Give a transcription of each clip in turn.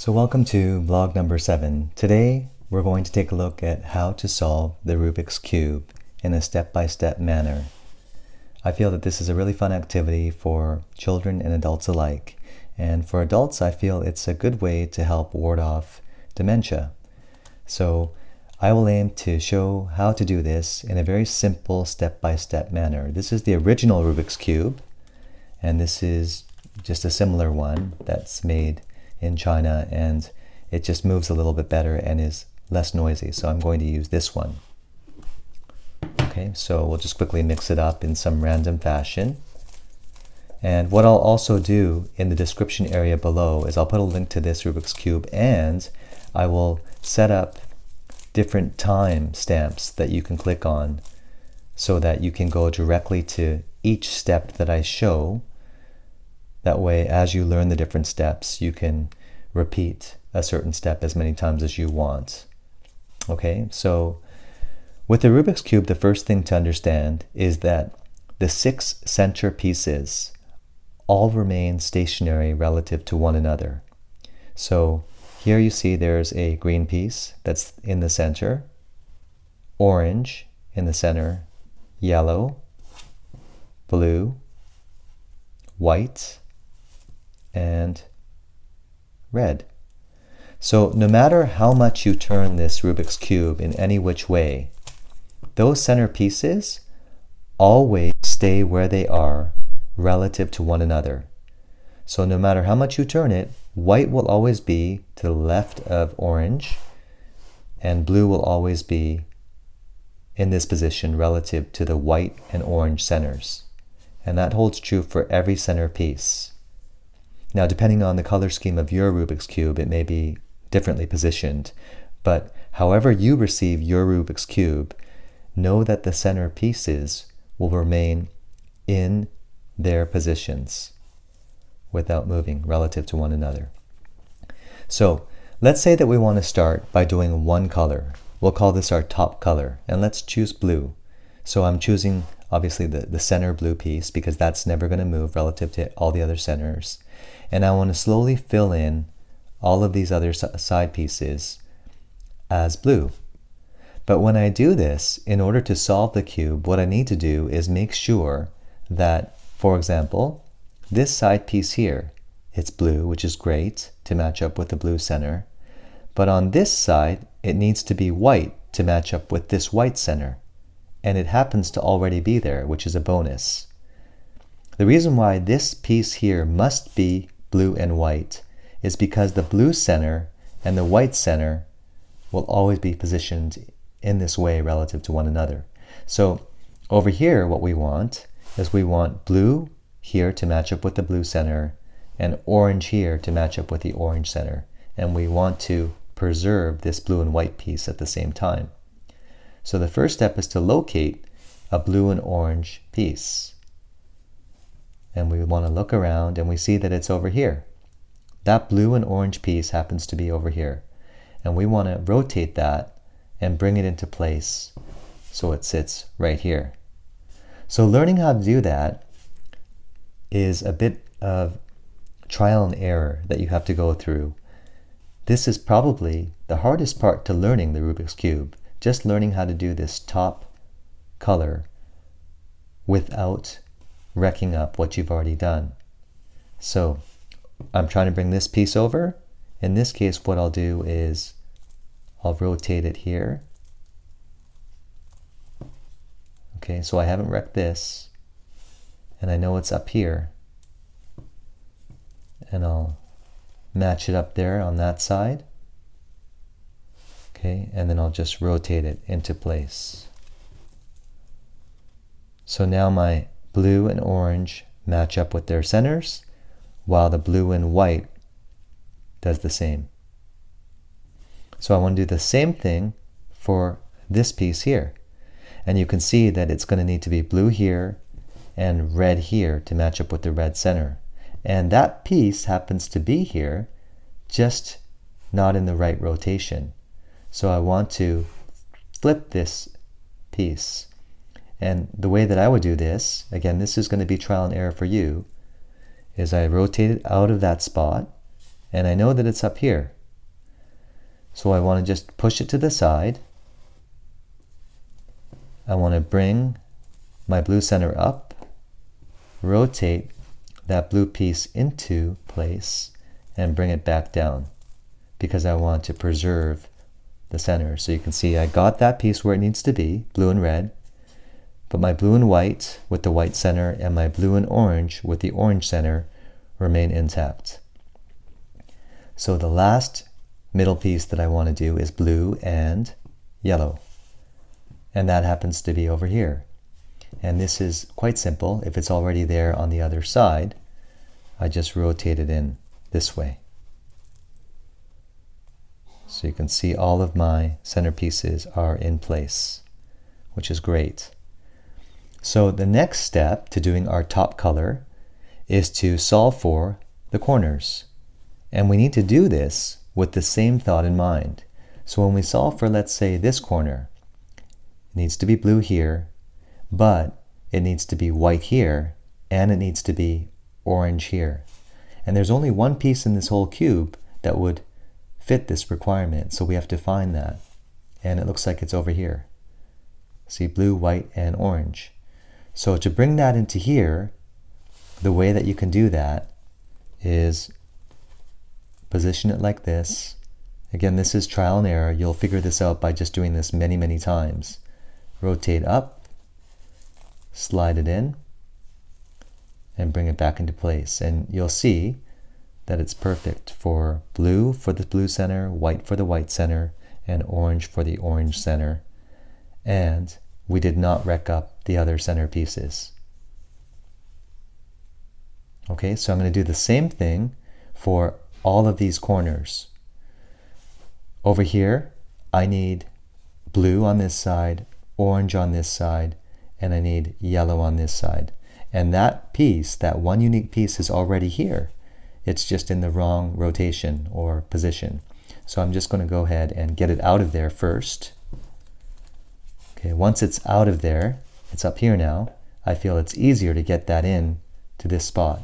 So welcome to vlog number 7. Today we're going to take a look at how to solve the Rubik's Cube in a step-by-step manner. I feel that this is a really fun activity for children and adults alike. And for adults, I feel it's a good way to help ward off dementia. So I will aim to show how to do this in a very simple step-by-step manner. This is the original Rubik's Cube, and this is just a similar one that's made in China, and it just moves a little bit better and is less noisy. So I'm going to use this one. Okay, so we'll just quickly mix it up in some random fashion. And what I'll also do in the description area below is I'll put a link to this Rubik's Cube, and I will set up different time stamps that you can click on so that you can go directly to each step that I show. That way, as you learn the different steps, you can repeat a certain step as many times as you want. Okay, so with the Rubik's Cube, the first thing to understand is that the 6 center pieces all remain stationary relative to one another. So here you see there's a green piece that's in the center, orange in the center, yellow, blue, white, and red. So no matter how much you turn this Rubik's Cube in any which way, those center pieces always stay where they are relative to one another. So no matter how much you turn it, white will always be to the left of orange, and blue will always be in this position relative to the white and orange centers. And that holds true for every center piece. Now, depending on the color scheme of your Rubik's Cube, it may be differently positioned, but however you receive your Rubik's Cube, know that the center pieces will remain in their positions without moving relative to one another. So let's say that we want to start by doing one color. We'll call this our top color, and let's choose blue. So I'm choosing obviously the center blue piece because that's never going to move relative to all the other centers. And I want to slowly fill in all of these other side pieces as blue. But when I do this, in order to solve the cube, what I need to do is make sure that, for example, this side piece here, it's blue, which is great to match up with the blue center. But on this side, it needs to be white to match up with this white center. And it happens to already be there, which is a bonus. The reason why this piece here must be blue and white is because the blue center and the white center will always be positioned in this way relative to one another. So over here, what we want is we want blue here to match up with the blue center and orange here to match up with the orange center. And we want to preserve this blue and white piece at the same time. So the first step is to locate a blue and orange piece. And we want to look around and we see that it's over here. That blue and orange piece happens to be over here. And we want to rotate that and bring it into place so it sits right here. So learning how to do that is a bit of trial and error that you have to go through. This is probably the hardest part to learning the Rubik's Cube, just learning how to do this top color without wrecking up what you've already done. So I'm trying to bring this piece over. In this case, what I'll do is I'll rotate it here. Okay, so I haven't wrecked this, and I know it's up here. And I'll match it up there on that side. Okay, and then I'll just rotate it into place. So now my blue and orange match up with their centers, while the blue and white does the same. So I want to do the same thing for this piece here. And you can see that it's going to need to be blue here and red here to match up with the red center. And that piece happens to be here, just not in the right rotation. So I want to flip this piece. And the way that I would do this, again, this is going to be trial and error for you, is I rotate it out of that spot and I know that it's up here. So I want to just push it to the side. I want to bring my blue center up, rotate that blue piece into place, and bring it back down because I want to preserve the center. So you can see I got that piece where it needs to be, blue and red, but my blue and white with the white center and my blue and orange with the orange center remain intact. So the last middle piece that I want to do is blue and yellow, and that happens to be over here. And this is quite simple. If it's already there on the other side, I just rotate it in this way. So you can see all of my centerpieces are in place, which is great. So the next step to doing our top color is to solve for the corners. And we need to do this with the same thought in mind. So when we solve for, let's say, this corner, it needs to be blue here, but it needs to be white here, and it needs to be orange here. And there's only one piece in this whole cube that would fit this requirement, so we have to find that. And it looks like it's over here. See, blue, white, and orange. So to bring that into here, the way that you can do that is position it like this. Again, this is trial and error. You'll figure this out by just doing this many, many times. Rotate up, slide it in, and bring it back into place. And you'll see that it's perfect for blue for the blue center, white for the white center, and orange for the orange center. And we did not wreck up the other center pieces. Okay, so I'm going to do the same thing for all of these corners. Over here, I need blue on this side, orange on this side, and I need yellow on this side. And that piece, that one unique piece, is already here. It's just in the wrong rotation or position. So I'm just going to go ahead and get it out of there first. Okay, once it's out of there, it's up here now, I feel it's easier to get that in to this spot.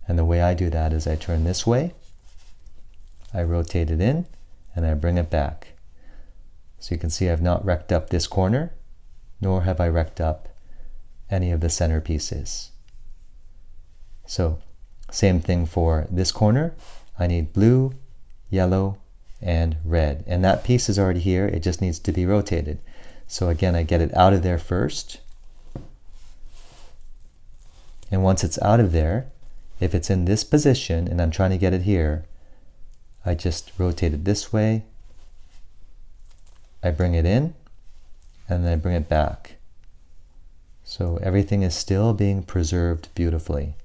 And the way I do that is I turn this way, I rotate it in, and I bring it back. So you can see I've not wrecked up this corner, nor have I wrecked up any of the center pieces. So same thing for this corner. I need blue, yellow, and red. And that piece is already here. It just needs to be rotated. So again, I get it out of there first. And once it's out of there, if it's in this position and I'm trying to get it here, I just rotate it this way. I bring it in, and then I bring it back. So everything is still being preserved beautifully.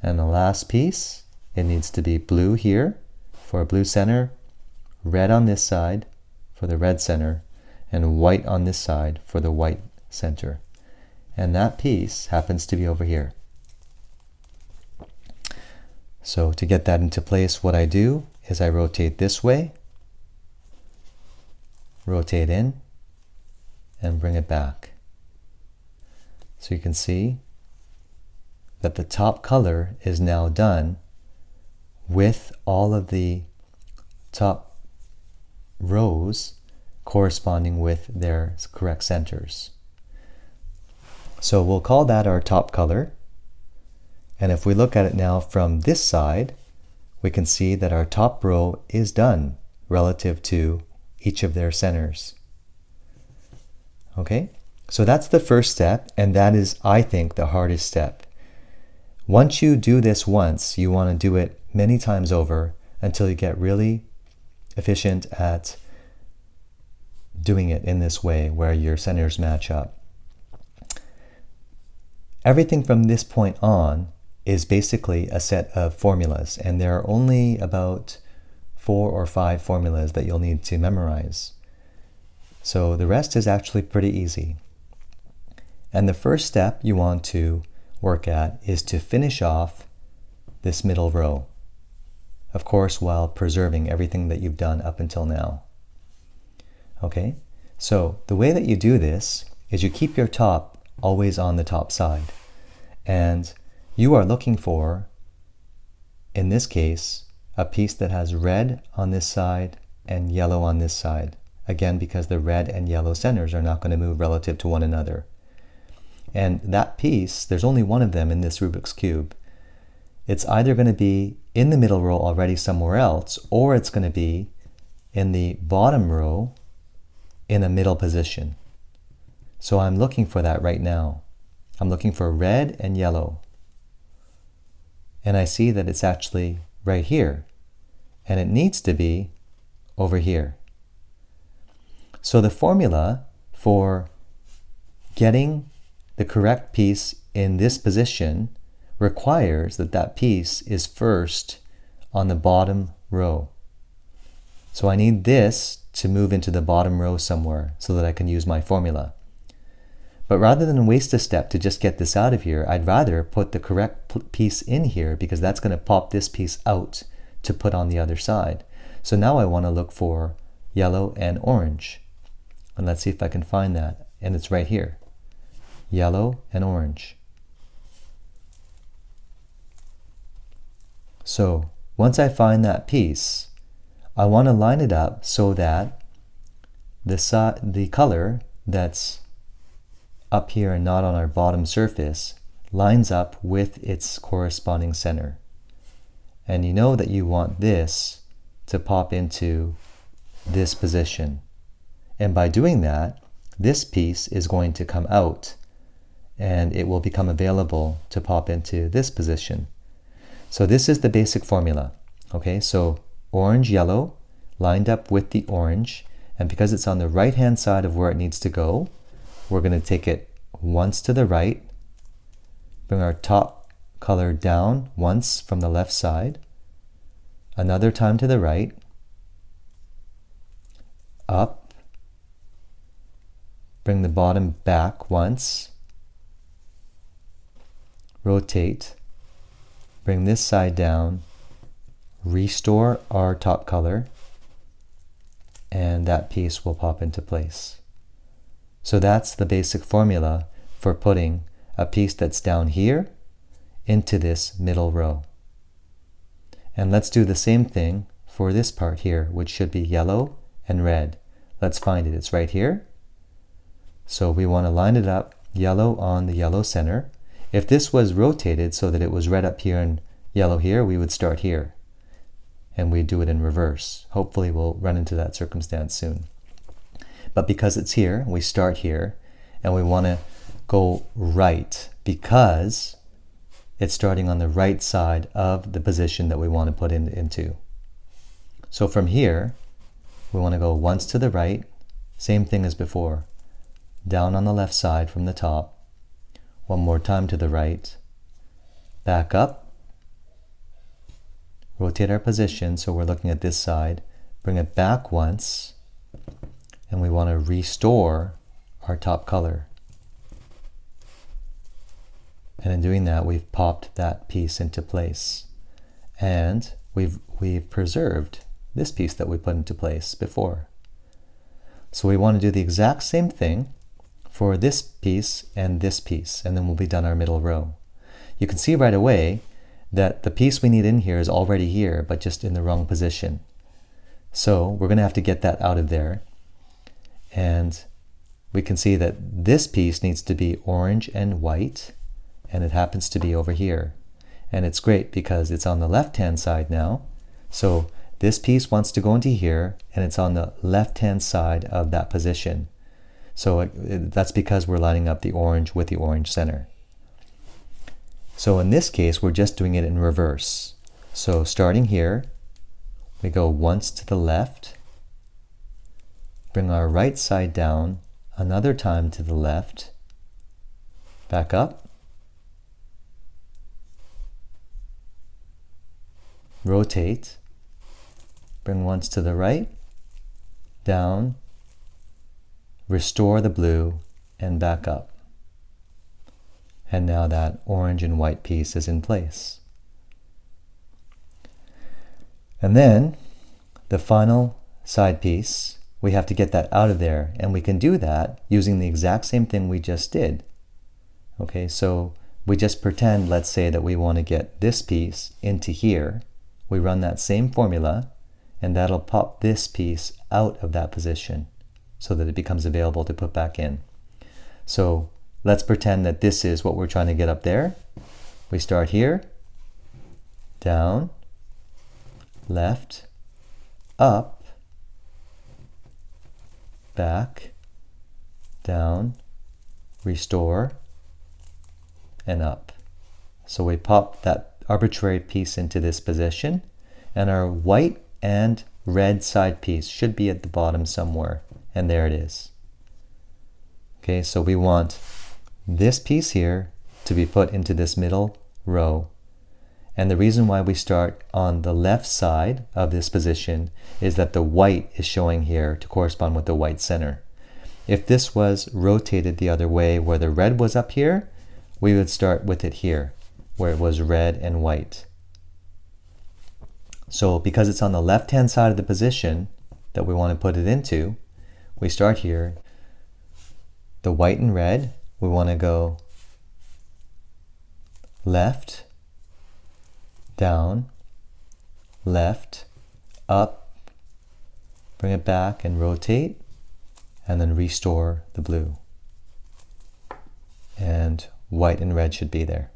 And the last piece, it needs to be blue here for a blue center, red on this side for the red center, and white on this side for the white center. And that piece happens to be over here. So to get that into place, what I do is I rotate this way, rotate in, and bring it back. So you can see that the top color is now done with all of the top rows corresponding with their correct centers. So we'll call that our top color. And if we look at it now from this side, we can see that our top row is done relative to each of their centers. Okay, so that's the first step, and that is, I think, the hardest step. Once you do this once, you want to do it many times over until you get really efficient at doing it in this way where your centers match up. Everything from this point on is basically a set of formulas, and there are only about 4 or 5 formulas that you'll need to memorize. So the rest is actually pretty easy. And the first step you want to work at is to finish off this middle row. Of course, while preserving everything that you've done up until now. Okay, so the way that you do this is you keep your top always on the top side. And you are looking for, in this case, a piece that has red on this side and yellow on this side. Again, because the red and yellow centers are not going to move relative to one another. And that piece, there's only one of them in this Rubik's Cube. It's either going to be in the middle row already somewhere else, or it's going to be in the bottom row in a middle position. So I'm looking for that right now. I'm looking for red and yellow. And I see that it's actually right here. And it needs to be over here. So the formula for getting the correct piece in this position requires that that piece is first on the bottom row. So I need this to move into the bottom row somewhere so that I can use my formula. But rather than waste a step to just get this out of here, I'd rather put the correct piece in here because that's going to pop this piece out to put on the other side. So now I want to look for yellow and orange. And let's see if I can find that. And it's right here. Yellow and orange. So once I find that piece, I want to line it up so that the color that's up here and not on our bottom surface lines up with its corresponding center. And you know that you want this to pop into this position. And by doing that, this piece is going to come out and it will become available to pop into this position. So this is the basic formula. Okay, so orange, yellow, lined up with the orange, and because it's on the right-hand side of where it needs to go, we're going to take it once to the right, bring our top color down once from the left side, another time to the right, up, bring the bottom back once, rotate, bring this side down, restore our top color, and that piece will pop into place. So that's the basic formula for putting a piece that's down here into this middle row. And let's do the same thing for this part here, which should be yellow and red. Let's find it. It's right here. So we want to line it up, yellow on the yellow center. If this was rotated so that it was red up here and yellow here, we would start here. And we do it in reverse. Hopefully we'll run into that circumstance soon. But because it's here, we start here, and we want to go right because it's starting on the right side of the position that we want to put into. So from here, we want to go once to the right, same thing as before, down on the left side from the top, one more time to the right, back up, rotate our position so we're looking at this side, bring it back once, and we want to restore our top color. And in doing that, we've popped that piece into place. And we've preserved this piece that we put into place before. So we want to do the exact same thing for this piece, and then we'll be done our middle row. You can see right away that the piece we need in here is already here, but just in the wrong position. So we're going to have to get that out of there. And we can see that this piece needs to be orange and white, and it happens to be over here. And it's great because it's on the left-hand side now. So this piece wants to go into here, and it's on the left-hand side of that position. So that's because we're lining up the orange with the orange center. So in this case, we're just doing it in reverse. So starting here, we go once to the left, bring our right side down, another time to the left, back up, rotate, bring once to the right, down, restore the blue, and back up. And now that orange and white piece is in place. And then the final side piece, we have to get that out of there, and we can do that using the exact same thing we just did. Okay, so we just pretend, let's say that we want to get this piece into here, we run that same formula, and that'll pop this piece out of that position so that it becomes available to put back in. So let's pretend that this is what we're trying to get up there. We start here, down, left, up, back, down, restore, and up. So we pop that arbitrary piece into this position, and our white and red side piece should be at the bottom somewhere, and there it is. Okay, so we want this piece here to be put into this middle row. And the reason why we start on the left side of this position is that the white is showing here to correspond with the white center. If this was rotated the other way, where the red was up here, we would start with it here, where it was red and white. So because it's on the left-hand side of the position that we want to put it into, we start here. The white and red, we want to go left, down, left, up, bring it back and rotate, and then restore the blue. And white and red should be there.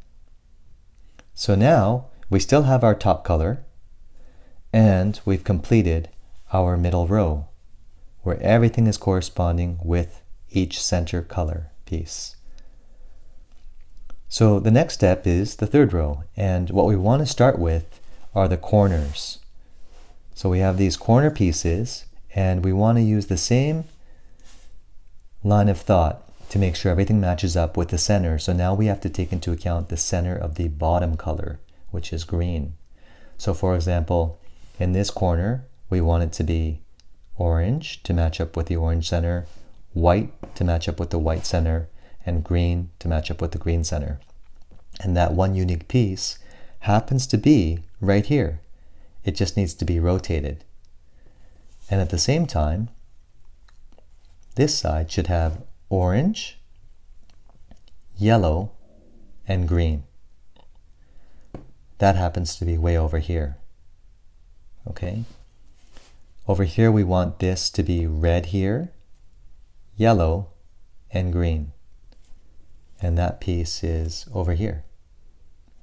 So now we still have our top color, and we've completed our middle row, where everything is corresponding with each center color piece. So the next step is the third row, and what we want to start with are the corners. So we have these corner pieces, and we want to use the same line of thought to make sure everything matches up with the center. So now we have to take into account the center of the bottom color, which is green. So for example, in this corner, we want it to be orange to match up with the orange center, white to match up with the white center, and green to match up with the green center. And that one unique piece happens to be right here. It just needs to be rotated. And at the same time, this side should have orange, yellow, and green. That happens to be way over here. Okay? Over here we want this to be red here, yellow, and green. And that piece is over here.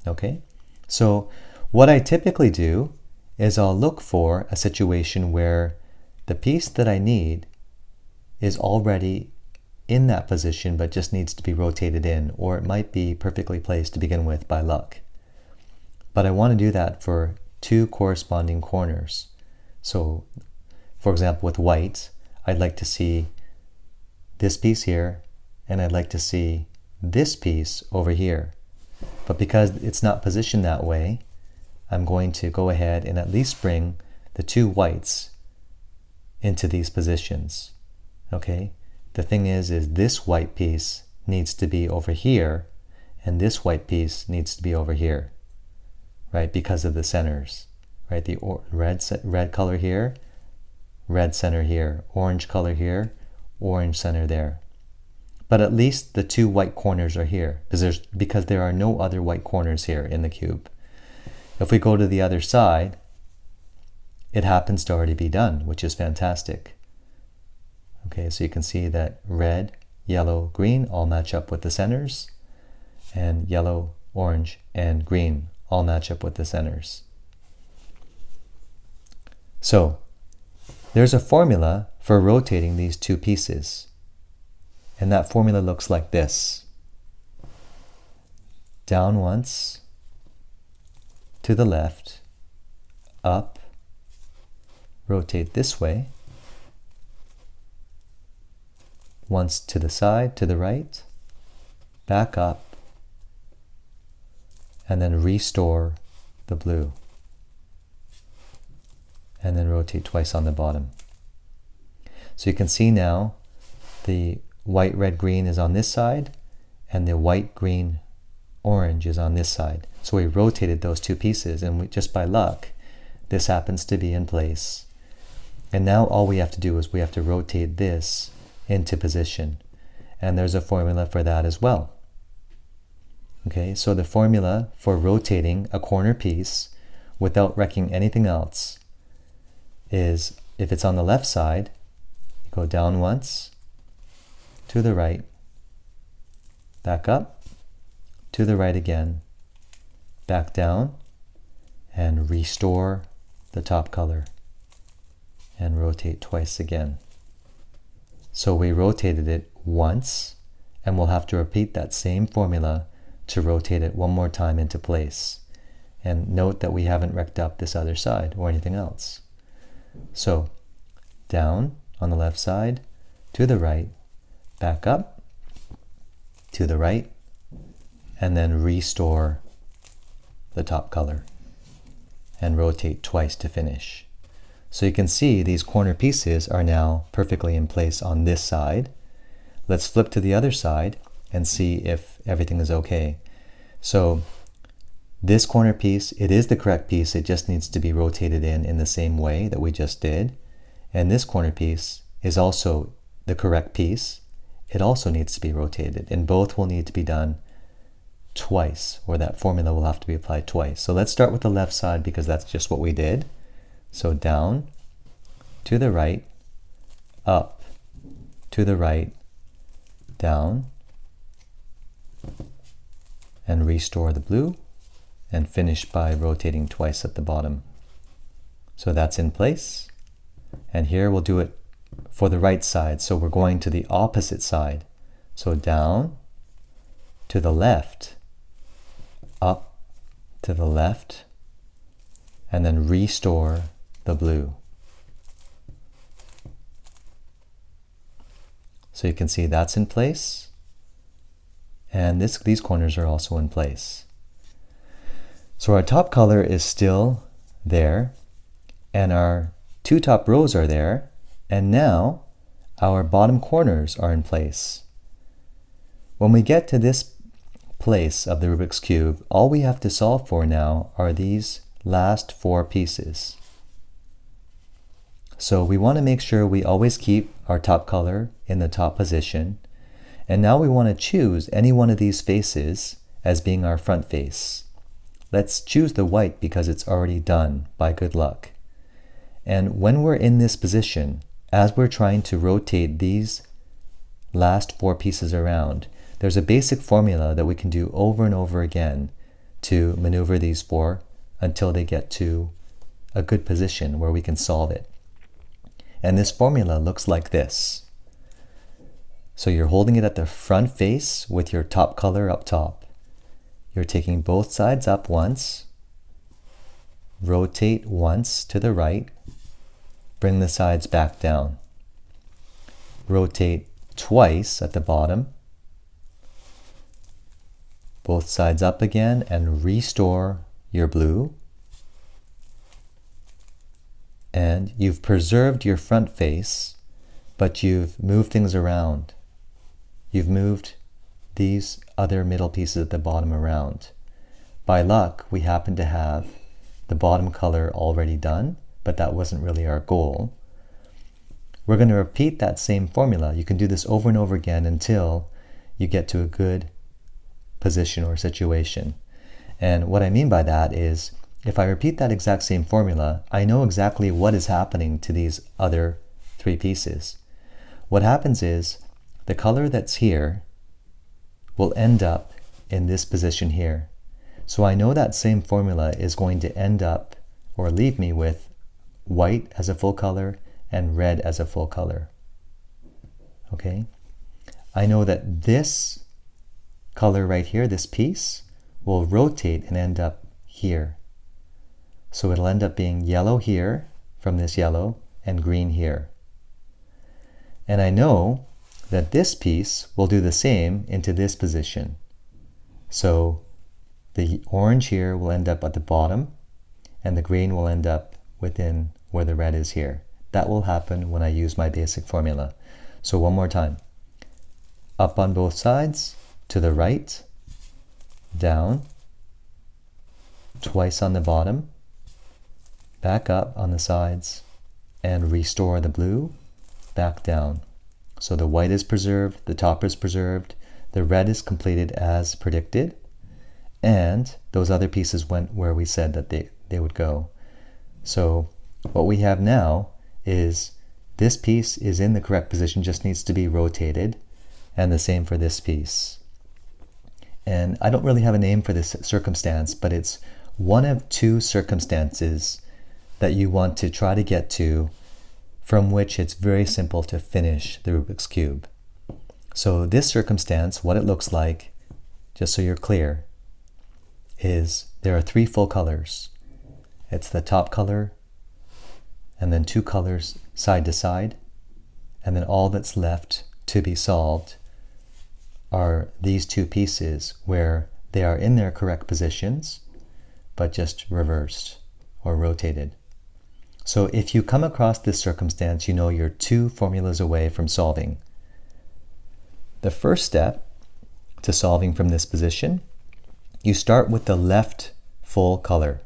Okay? So what I typically do is I'll look for a situation where the piece that I need is already in that position but just needs to be rotated in, or it might be perfectly placed to begin with by luck. But I want to do that for two corresponding corners. So for example, with white, I'd like to see this piece here, and I'd like to see this piece over here. But because it's not positioned that way, I'm going to go ahead and at least bring the two whites into these positions. Okay? The thing is this white piece needs to be over here, and this white piece needs to be over here, right? Because of the centers, right? The red color here, red center here, orange color here, orange center there. But at least the two white corners are here, because there are no other white corners here in the cube. If we go to the other side, it happens to already be done, which is fantastic. Okay, so you can see that red, yellow, green all match up with the centers, and yellow, orange, and green all match up with the centers. So there's a formula for rotating these two pieces. And that formula looks like this. Down once, to the left, up, rotate this way, once to the side, to the right, back up, and then restore the blue. And then rotate twice on the bottom. So you can see now the white, red, green is on this side, and the white, green, orange is on this side. So we rotated those two pieces, and just by luck, this happens to be in place. And now all we have to do is we have to rotate this into position. And there's a formula for that as well. Okay, so the formula for rotating a corner piece without wrecking anything else is, if it's on the left side, you go down once, to the right, back up, to the right again, back down, and restore the top color, and rotate twice again. So we rotated it once, and we'll have to repeat that same formula to rotate it one more time into place. And note that we haven't wrecked up this other side or anything else. So down on the left side, to the right, back up, to the right, and then restore the top color and rotate twice to finish. So you can see these corner pieces are now perfectly in place on this side. Let's flip to the other side and see if everything is okay. So this corner piece, it is the correct piece, it just needs to be rotated in the same way that we just did. And this corner piece is also the correct piece. It also needs to be rotated, and both will need to be done twice, or that formula will have to be applied twice. So let's start with the left side because that's just what we did. So down, to the right, up, to the right, down, and restore the blue, and finish by rotating twice at the bottom. So that's in place. And here we'll do it for the right side. So we're going to the opposite side. So down, to the left, up, to the left, and then restore the blue. So you can see that's in place, and these corners are also in place. So our top color is still there, and our two top rows are there, and now our bottom corners are in place. When we get to this place of the Rubik's Cube, all we have to solve for now are these last four pieces. So we want to make sure we always keep our top color in the top position. And now we want to choose any one of these faces as being our front face. Let's choose the white because it's already done by good luck. And when we're in this position, as we're trying to rotate these last four pieces around, there's a basic formula that we can do over and over again to maneuver these four until they get to a good position where we can solve it. And this formula looks like this. So you're holding it at the front face with your top color up top. You're taking both sides up once, rotate once to the right, bring the sides back down. Rotate twice at the bottom, both sides up again, and restore your blue. And you've preserved your front face, but you've moved things around. You've moved these other middle pieces at the bottom around. By luck, we happen to have the bottom color already done, but that wasn't really our goal. We're going to repeat that same formula. You can do this over and over again until you get to a good position or situation. And what I mean by that is, if I repeat that exact same formula, I know exactly what is happening to these other three pieces. What happens is, the color that's here will end up in this position here. So I know that same formula is going to end up or leave me with white as a full color and red as a full color. Okay? I know that this color right here, this piece, will rotate and end up here. So it'll end up being yellow here from this yellow and green here. And I know that this piece will do the same into this position. So the orange here will end up at the bottom, and the green will end up within where the red is here. That will happen when I use my basic formula. So one more time. Up on both sides, to the right, down, twice on the bottom, back up on the sides, and restore the blue, back down. So the white is preserved, the top is preserved, the red is completed as predicted, and those other pieces went where we said that they would go. So what we have now is this piece is in the correct position, just needs to be rotated, and the same for this piece. And I don't really have a name for this circumstance, but it's one of two circumstances that you want to try to get to from which it's very simple to finish the Rubik's Cube. So this circumstance, what it looks like, just so you're clear, is there are three full colors. It's the top color, and then two colors side to side, and then all that's left to be solved are these two pieces where they are in their correct positions, but just reversed or rotated. So if you come across this circumstance, you know you're two formulas away from solving. The first step to solving from this position, you start with the left full color.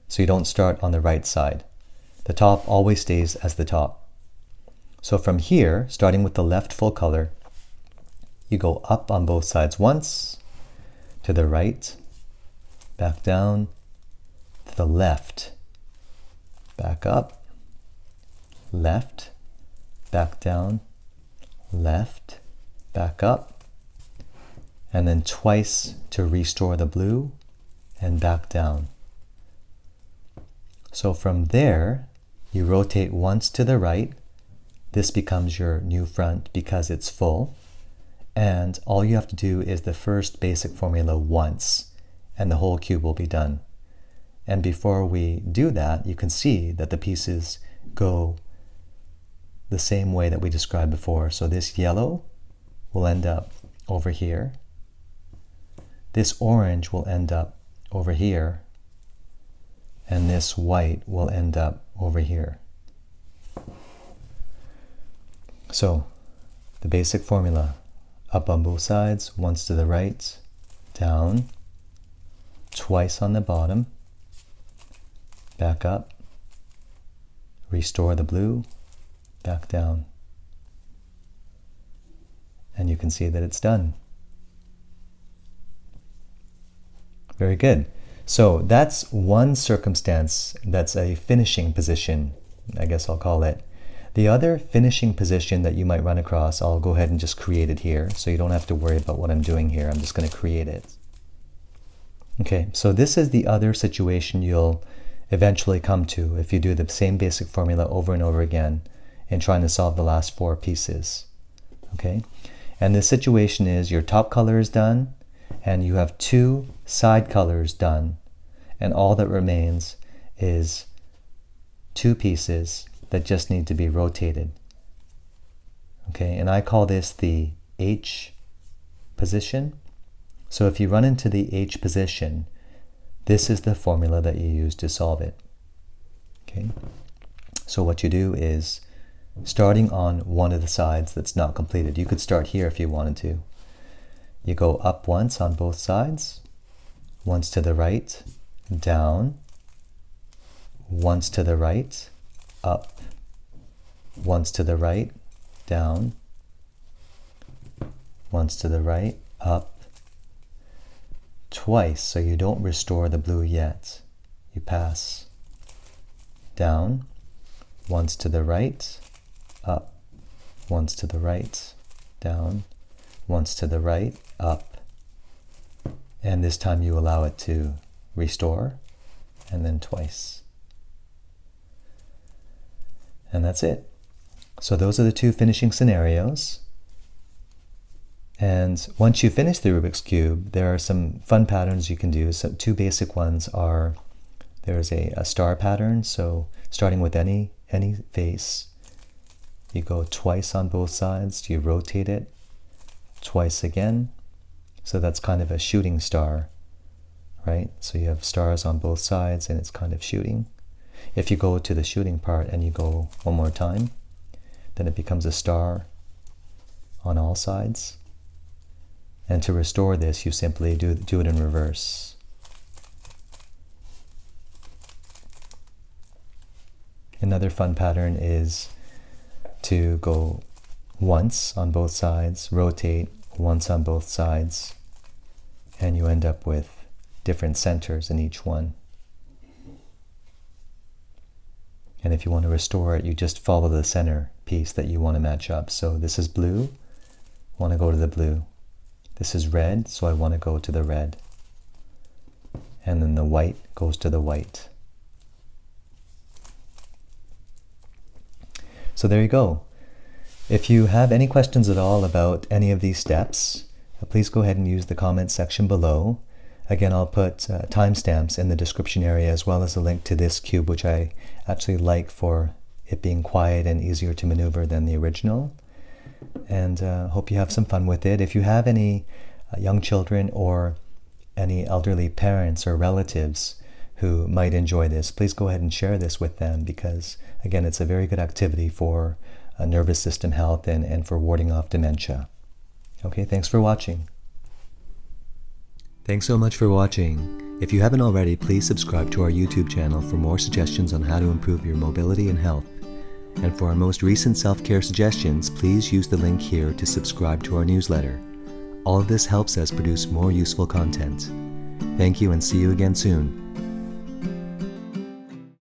So you don't start on the right side. The top always stays as the top. So from here, starting with the left full color, you go up on both sides once, to the right, back down, to the left, back up, left, back down, left, back up, and then twice to restore the blue and back down. So from there, you rotate once to the right. This becomes your new front because it's full. And all you have to do is the first basic formula once, and the whole cube will be done. And before we do that, you can see that the pieces go the same way that we described before. So this yellow will end up over here. This orange will end up over here. And this white will end up over here. So the basic formula, up on both sides, once to the right, down, twice on the bottom, back up, restore the blue, back down. And you can see that it's done. Very good. So that's one circumstance that's a finishing position, I guess I'll call it. The other finishing position that you might run across, I'll go ahead and just create it here, so you don't have to worry about what I'm doing here. I'm just going to create it. Okay, so this is the other situation you'll eventually come to if you do the same basic formula over and over again in trying to solve the last four pieces. Okay, and the situation is your top color is done, and you have two side colors done, and all that remains is two pieces that just need to be rotated. Okay, and I call this the H position. So if you run into the H position, this is the formula that you use to solve it. Okay, so what you do is, starting on one of the sides that's not completed, you could start here if you wanted to. You go up once on both sides, once to the right, down, once to the right, up, once to the right, down, once to the right, up, twice, so you don't restore the blue yet. You pass, down, once to the right, up, once to the right, down, once to the right, up, and this time you allow it to restore, and then twice. And that's it. So those are the two finishing scenarios. And once you finish the Rubik's Cube, there are some fun patterns you can do. So two basic ones are, there's a star pattern. So starting with any face, you go twice on both sides, you rotate it twice again. So that's kind of a shooting star, right? So you have stars on both sides and it's kind of shooting. If you go to the shooting part and you go one more time, then it becomes a star on all sides. And to restore this, you simply do it in reverse. Another fun pattern is to go once on both sides, rotate once on both sides, and you end up with different centers in each one. And if you want to restore it, you just follow the center piece that you want to match up. So this is blue, I want to go to the blue. This is red, so I want to go to the red. And then the white goes to the white. So there you go. If you have any questions at all about any of these steps, please go ahead and use the comments section below. Again, I'll put timestamps in the description area, as well as a link to this cube, which I actually like for it being quiet and easier to maneuver than the original. And hope you have some fun with it. If you have any young children or any elderly parents or relatives who might enjoy this, please go ahead and share this with them, because again, it's a very good activity for nervous system health and for warding off dementia. Okay, thanks for watching. Thanks so much for watching. If you haven't already, please subscribe to our YouTube channel for more suggestions on how to improve your mobility and health. And for our most recent self-care suggestions, please use the link here to subscribe to our newsletter. All of this helps us produce more useful content. Thank you, and see you again soon.